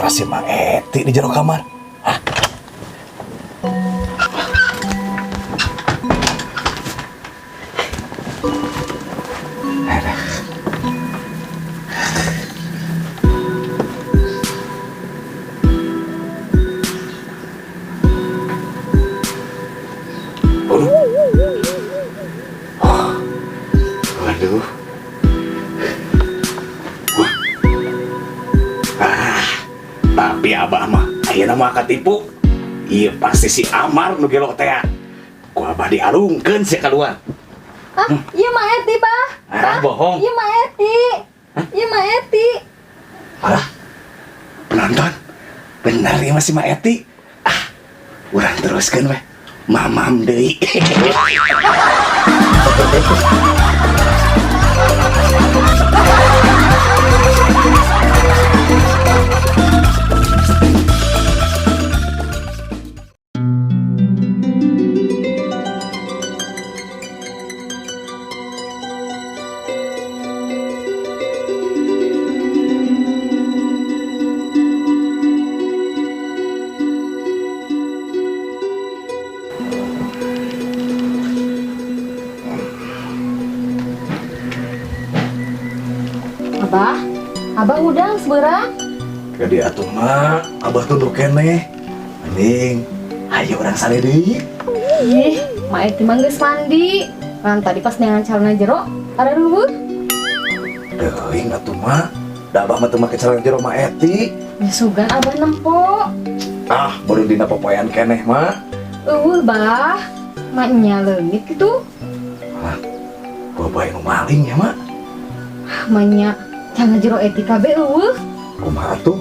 suara si Mang Eti di jero kamar. Hah? Waduh. Tapi abah mah ayeuna mah katipu. Iya pasti si Amar nu gelok teh. Ku abah dialungkeun sia keluar. Ah, iya Mak Eti, Bah. Bohong. Iya Mak Eti. Iya Mak Eti. Alah. Penonton. Benar ya masih Mak Eti. Urang teruskeun we. Mamam deui. Abah udang seberang. Jadi atuh mah abah tunduk keneh. Mending ayo urang sale deui. Ih, Mak Eti mah geus mandi. Kan tadi pas dengan calana jero, ada rubuh. Teuing atuh mah. Da abah mah teu make celana jero Mak Eti. Ya sugan abah nempo. Baru dina popoyan keneh mah. Bah. Maknya leungit gitu. Bapak nu maling ya mak. Maknya calana jero Eti kabe Kumaha atuh?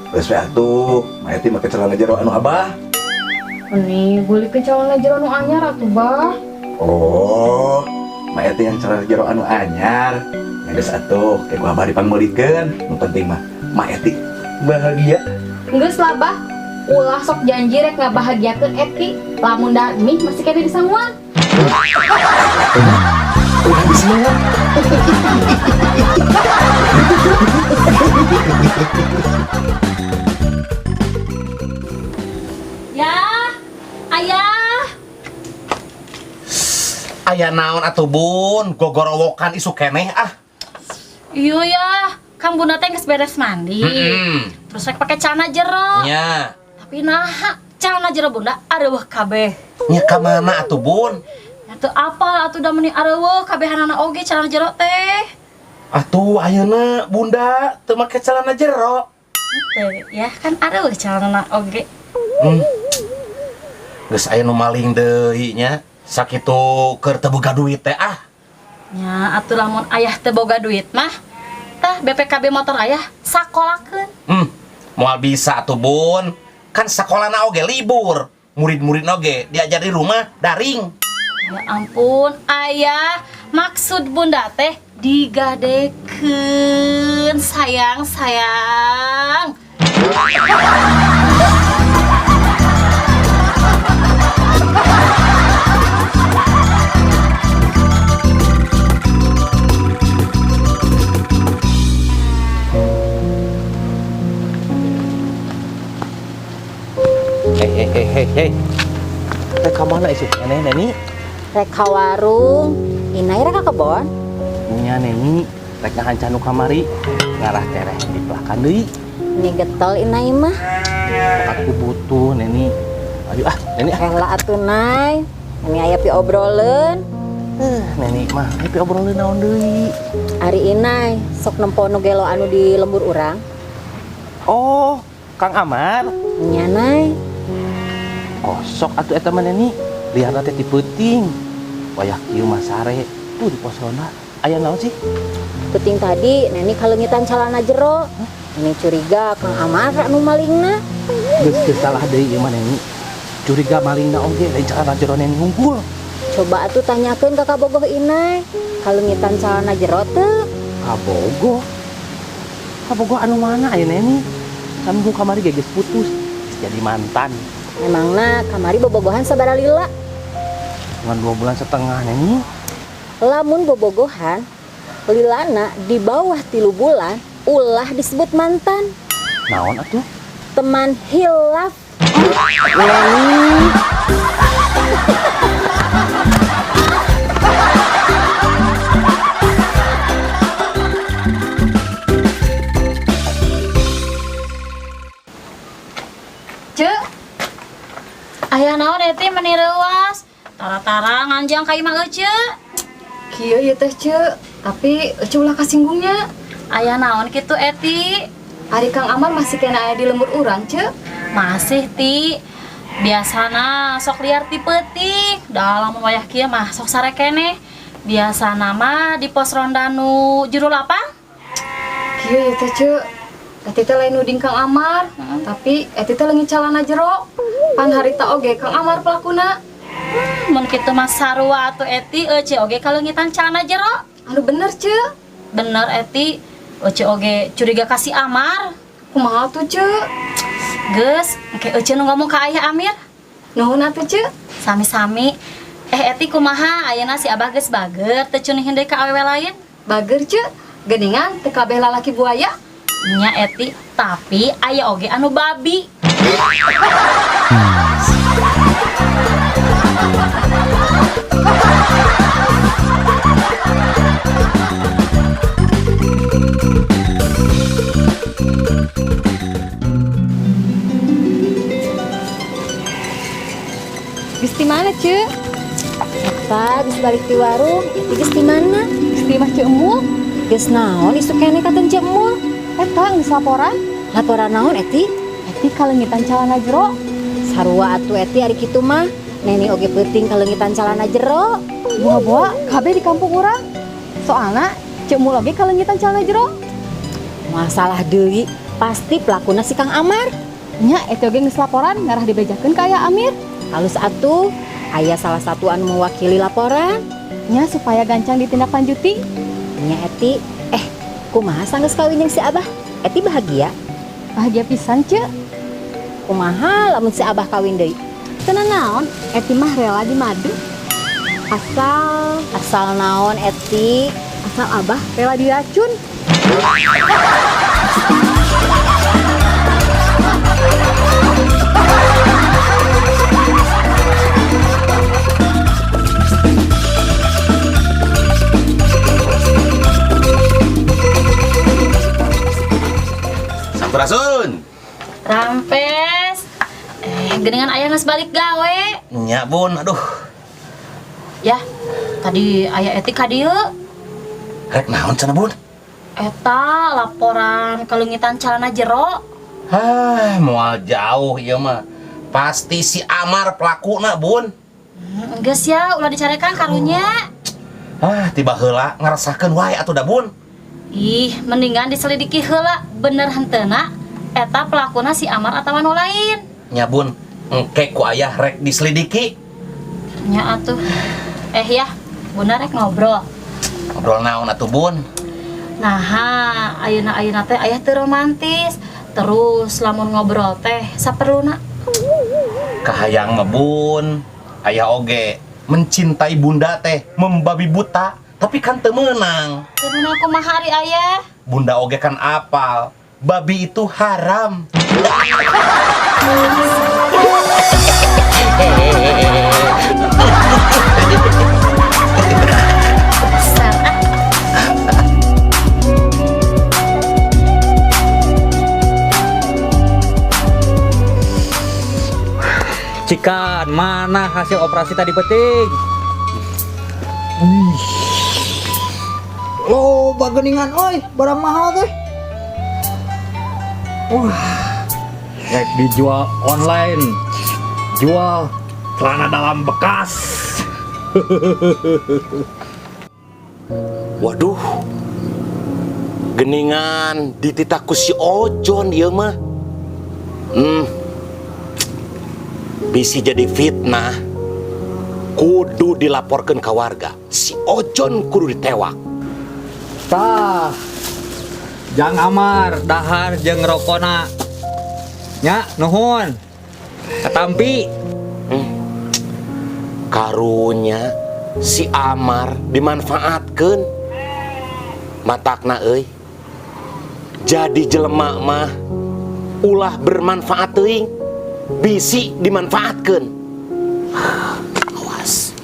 Geus we atuh, Mak Eti make celana jero anu abah. Ini beli ke calana jero anu anyar atuh, Bah. Oh, Mak Eti yang celana jero anu anyar. Geus atuh, ke ku abah dipanggulikeun. Nu penting mah Mak Eti bahagia. Geus lah, Bah. Ulah sok janji rek ngabahagiakeun Eti. Lamun da mih masih kene di sanguan. Udah di sini. Ya, ayah. Aya naon atuh Bun, gogorowokan isu keneh Iya ya, Kang Bunda teh geus beres mandi. Terus rek pake celana jero. Nya. Tapi nah, celana jero Bunda areueuh kabeh. Nya ka mana atuh Bun? Atuh apa atuh da meni areueuh kabehanana oge celana jero teh. Atuh ayeuna Bunda teu make celana jero. Teh, ya kan areueuh celana oge. Geus aya nu maling deui nya. Sakitu keur teu boga duit teh Ya, atuh lamun ayah teu boga duit mah, tah BPKB motor ayah sakolakeun. Moal bisa atuh Bun. Kan sakolana oge libur. Murid-murid oge diajar di rumah daring. Ya ampun, ayah, maksud Bunda teh digadekeun sayang. Hei. Teh ka mana isu keneh Neni? Rek ka warung, Inai rek ka kebon. Nya Neni, rek ngahancan nu kamari. Ngarah tereh di pelakan deui. Ini getol Inai mah. Aku butuh Neni. Ayo Neni Rela atuh Nai. Ini aya pi obroleun. Neni mah, happy obrolan naon deui. Ari Inai sok nempo nu gelo anu di lembur urang. Oh, Kang Amar. Nya Nai. Oh, sok atuh eta mah Neni. Lihatna teh ti peuting. Wayah kieu mah sare. Tuh di pos ronda. Aya naon sih? Puting tadi Neni kalungitan calana jero. Ini curiga Kang Amar anu malingna. Geus salah deui ieu mah Neni. Curiga malingna oge lain calana jero Neni ngumpul. Coba atuh tanyakeun ka Kabogoh Inai. Kalungitan calana jero teu? Kabogoh? Kabogoh anu mana aya Neni? Kan gua kamari geus putus. Jadi mantan. Memangna kamari bobogohan sabaraha lila? Ngan 2 bulan setengah Neni. Lamun bobogohan, lilana di bawah 3 bulan, ulah disebut mantan. Naon atuh? teman hilaf. Neni. Cek, aya naon eti meni reuas? Tara-tara nganjang ka imah Cek. Kieu ieu teh Ceu, tapi Ece ulah kasinggungnya. Aya naon kitu eti? Ari Kang Amar masih kena aya di lembur urang Ceu. Masih ti. Biasana sok liar ti peuting. Da lamun wayah kieu mah sok sare keneh. Biasana mah di pos ronda nu juru lapang. Kieu ieu teh Ceu. Eti teh lain nuding Kang Amar, tapi eti teh leungit calana jero. Pan harita oge Kang Amar pelakuna. Mun kitu mah sarua atuh eti Ece oge kaleungitan calana jero. Anu bener Ceu. Bener eti Ece oge curiga kasih Amar. Kumaha tuh Ceu? Geus, engke Ece nu ngomong ka Ayah Amir. Nuhun atuh Ceu. Sami-sami. Eti kumaha ayeuna si Abah geus bager teu cunihin deui ka awewe lain? Bager Ceu. Geningan teu kabeh lalaki buaya. Nya Eti, tapi aya oge anu babi. Geus di mana Ceu? Apa geus balik di warung? Eti geus di mana? Geus di imah Ceu Emul. Geus naon isu keneh ka Teu Emul? Eta geus laporan. Laporan naon Eti? Eti kaleungitan calana jero. Sarua atuh Eti ari kitu mah. Neni oge peuting kaleungitan calana jero. Buah-buah kabeh di kampung urang. Soalna Ceu Emul oge kaleungitan calana jero. Masalah deui, pasti pelakuna si Kang Amar. Nya Eti oge geus laporan ngarah dibejakeun ka Ayah Amir. Halus atuh, aya salah satu anu mewakili laporan. Nya supaya gancang ditindaklanjuti. Nya Eti, kumaha sanggeus kawin jeung si Abah? Eti bahagia? Bahagia pisan Ceu. Kumaha lamun si Abah kawin deui? Tenan naon, Eti mah rela di madu. Asal naon Eti? Asal Abah rela diracun. Sampurasun. Rampes. Geningan aya geus balik gawe. Nya Bun, aduh. Ya, tadi aya Eti ka dieu. Rek naon cenah Bun? Eta laporan kaleungitan calana jero. Moal jauh ieu mah. Pasti si Amar pelakuna Bun. Geus ya, ulah dicarekan karunya. Tiba heula ngarasakeun wae atuh da Bun. Ih, mendingan diselidiki heula bener henteuna eta pelakuna si Amar atawa nu lain. Nya Bun, engke ku aya rek diselidiki. Nya atuh. Ya, bener rek ngobrol. Ngobrol naon atuh Bun? Nah, ayeuna teh aya teu romantis. Terus lamun ngobrol teh saperluna. Kahayang mah Bun, aya oge mencintai bunda teh membabi buta, tapi kan teu meunang. Teu meunang kumaha ari aya? Bunda oge kan apal, babi itu haram. Cikan, mana hasil operasi tadi peting? Lo bageningan oi, barang mahal teh. Rek dijual online, jual celana dalam bekas. Waduh, geningan dititaku si Ojon ieu mah. Bisi jadi fitnah. Kudu dilaporkan ke warga. Si Ojon kudu ditewak. Tah, Jang Amar dahar jeung rokona. Nya, nuhun. Katampi. Karunya si Amar dimanfaatkeun. Matakna euy. Jadi jelema mah ulah bermanfaat teuing, bisi dimanfaatkeun. Awas.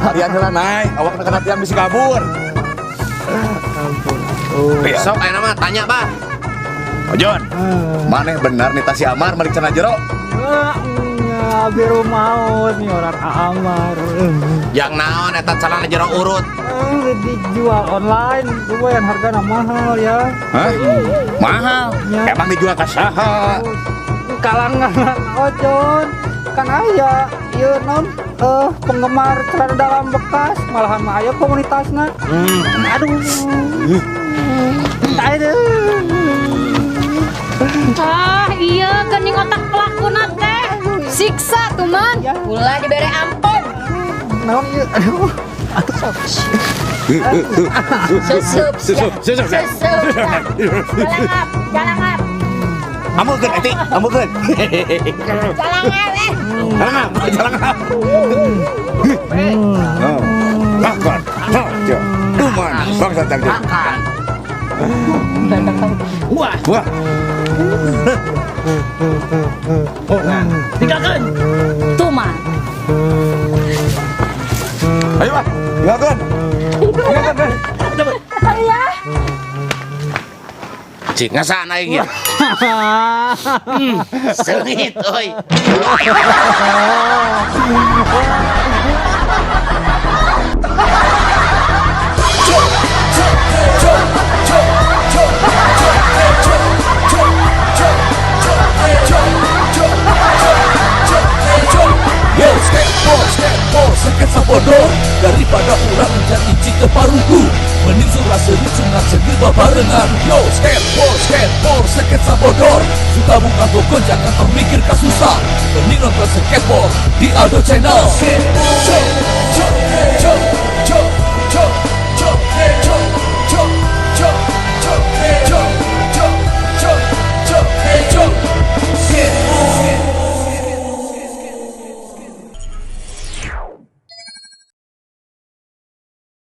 Harian heula naik, awak nekan hatian bisi kabur. Besok aya mah tanya, Bah. Ojon, maneh benar nih si Amar balik cenah jero? Ya, biru maut nih orang Amar. Yang naon eta calana jero urut. Dijual online, lumayan harganya mahal ya. Hah? Mahal? Ya. Emang dijual ka saha? Kalangan Ojon kan aya ieu non penggemar celana dalam bekas, malahan mah aya komunitasna. Aduh. Ah iya gening otak pelakuna teh siksa tuh man ulah dibere ampun Naon ieu? Aduh. susup jalangap Amukeun eti, amukeun. Jalangap. Oh. Makan. Jo. Kumaha? Bangsa tanggung. Makan. Wah. Tinggalkan. tuh man Ayo, Pak. Tinggalkan. Cik ngasana ieu. Seungit euy. Yo, skateboard, sketsa bodoh daripada urang menjadi cita paruku. Mending surah seri sunat segil babarengan. Yo, skateboard, sketsa bodoh. Suka buka toko jangan termikir kasusah. Mending nonton skateboard di Aldo Channel. Skateboard.